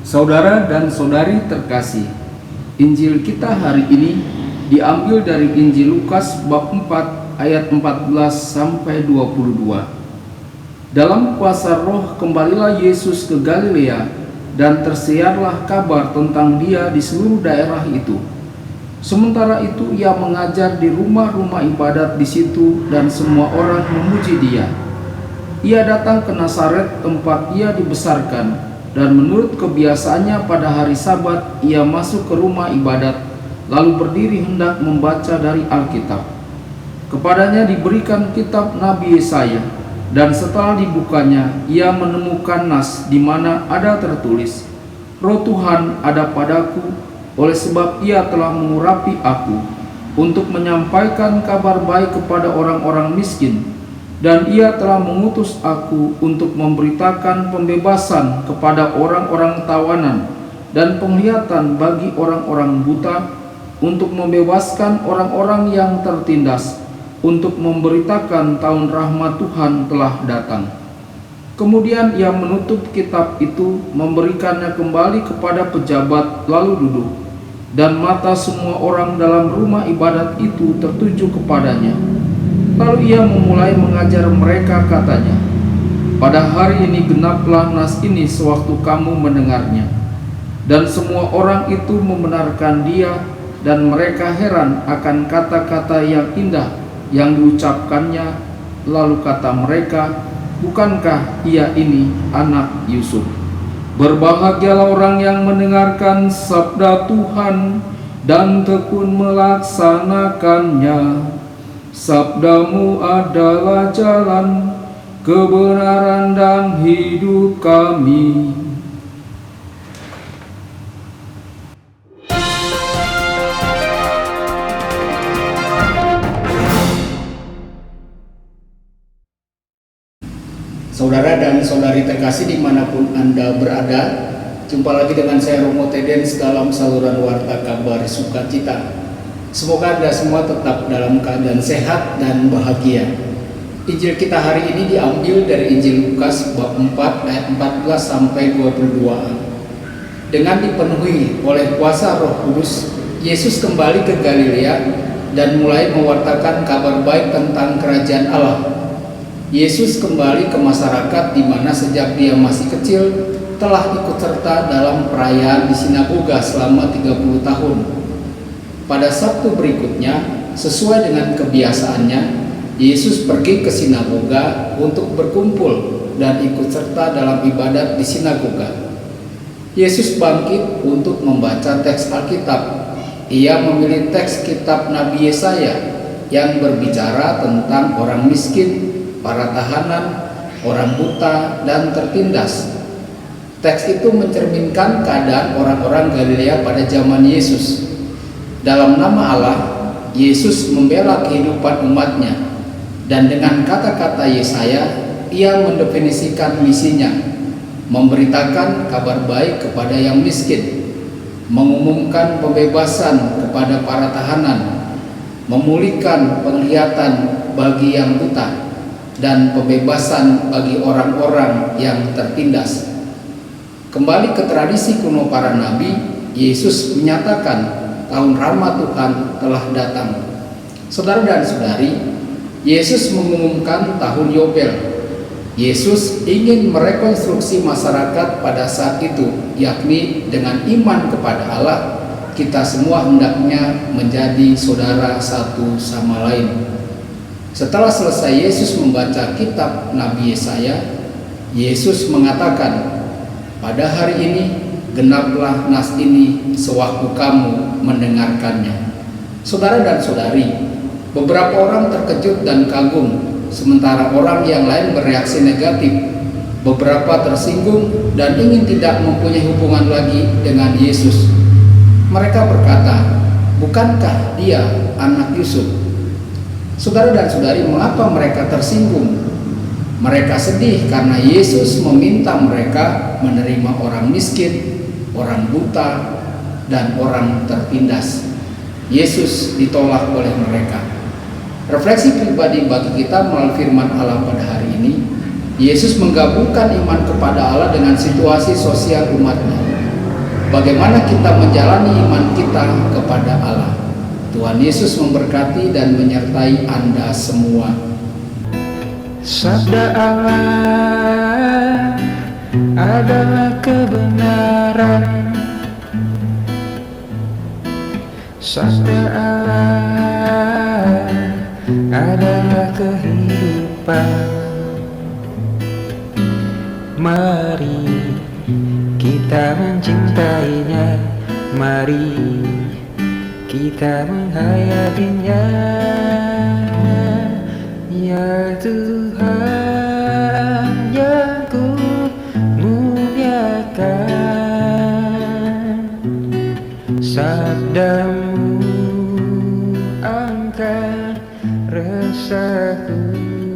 Saudara dan saudari terkasih, Injil kita hari ini diambil dari Injil Lukas bab 4 ayat 14 sampai 22. Dalam kuasa Roh kembalilah Yesus ke Galilea dan tersiarlah kabar tentang Dia di seluruh daerah itu. Sementara itu ia mengajar di rumah-rumah ibadat di situ dan semua orang memuji Dia. Ia datang ke Nazaret tempat ia dibesarkan, dan menurut kebiasaannya pada hari Sabat ia masuk ke rumah ibadat, lalu berdiri hendak membaca dari Alkitab. Kepadanya diberikan kitab Nabi Yesaya, dan setelah dibukanya ia menemukan nas di mana ada tertulis, Roh Tuhan ada padaku, oleh sebab ia telah mengurapi aku untuk menyampaikan kabar baik kepada orang-orang miskin, dan ia telah mengutus aku untuk memberitakan pembebasan kepada orang-orang tawanan dan penglihatan bagi orang-orang buta, untuk membebaskan orang-orang yang tertindas, untuk memberitakan tahun rahmat Tuhan telah datang. Kemudian ia menutup kitab itu, memberikannya kembali kepada pejabat, lalu duduk. Dan mata semua orang dalam rumah ibadat itu tertuju kepadanya. Lalu ia memulai mengajar mereka, katanya, pada hari ini genaplah nas ini sewaktu kamu mendengarnya. Dan semua orang itu membenarkan dia, dan mereka heran akan kata-kata yang indah yang diucapkannya. Lalu kata mereka, bukankah ia ini anak Yusuf? Berbahagialah orang yang mendengarkan sabda Tuhan dan tekun melaksanakannya. Sabdamu adalah jalan, kebenaran dan hidup kami. Saudara dan saudari terkasih dimanapun Anda berada, jumpa lagi dengan saya Romo Tedens dalam saluran Warta Kabar Sukacita. Semoga Anda semua tetap dalam keadaan sehat dan bahagia. Injil kita hari ini diambil dari Injil Lukas bab 4 ayat 14 sampai 22. Dengan dipenuhi oleh kuasa Roh Kudus, Yesus kembali ke Galilea dan mulai mewartakan kabar baik tentang kerajaan Allah. Yesus kembali ke masyarakat di mana sejak dia masih kecil telah ikut serta dalam perayaan di sinagoga selama 30 tahun. Pada Sabtu berikutnya, sesuai dengan kebiasaannya, Yesus pergi ke sinagoga untuk berkumpul dan ikut serta dalam ibadat di sinagoga. Yesus bangkit untuk membaca teks Alkitab. Ia memilih teks kitab Nabi Yesaya yang berbicara tentang orang miskin, para tahanan, orang buta, dan tertindas. Teks itu mencerminkan keadaan orang-orang Galilea pada zaman Yesus. Dalam nama Allah, Yesus membela kehidupan umatnya, dan dengan kata-kata Yesaya, ia mendefinisikan misinya, memberitakan kabar baik kepada yang miskin, mengumumkan pembebasan kepada para tahanan, memulihkan penglihatan bagi yang buta, dan pembebasan bagi orang-orang yang tertindas. Kembali ke tradisi kuno para nabi, Yesus menyatakan tahun rahmat Tuhan telah datang. Saudara dan saudari, Yesus mengumumkan tahun Yobel. Yesus ingin merekonstruksi masyarakat pada saat itu, yakni dengan iman kepada Allah, kita semua hendaknya menjadi saudara satu sama lain. Setelah selesai Yesus membaca kitab Nabi Yesaya, Yesus mengatakan, pada hari ini genaplah nas ini sewaktu kamu mendengarkannya. Saudara dan saudari, beberapa orang terkejut dan kagum, sementara orang yang lain bereaksi negatif. Beberapa tersinggung dan ingin tidak mempunyai hubungan lagi dengan Yesus. Mereka berkata, bukankah dia anak Yusuf? Saudara dan saudari, mengapa mereka tersinggung? Mereka sedih karena Yesus meminta mereka menerima orang miskin, orang buta, dan orang tertindas. Yesus ditolak oleh mereka. Refleksi pribadi bagi kita melalui firman Allah pada hari ini, Yesus menggabungkan iman kepada Allah dengan situasi sosial umatnya. bagaimana kita menjalani iman kita kepada Allah. Tuhan Yesus memberkati dan menyertai Anda semua. Sabda Allah adalah kebenaran. Sabda Allah adalah kehidupan. Mari kita mencintainya, mari kita menghayatinya. Ya Tuhan yang ku muliakan, sabdamu angkat resahku.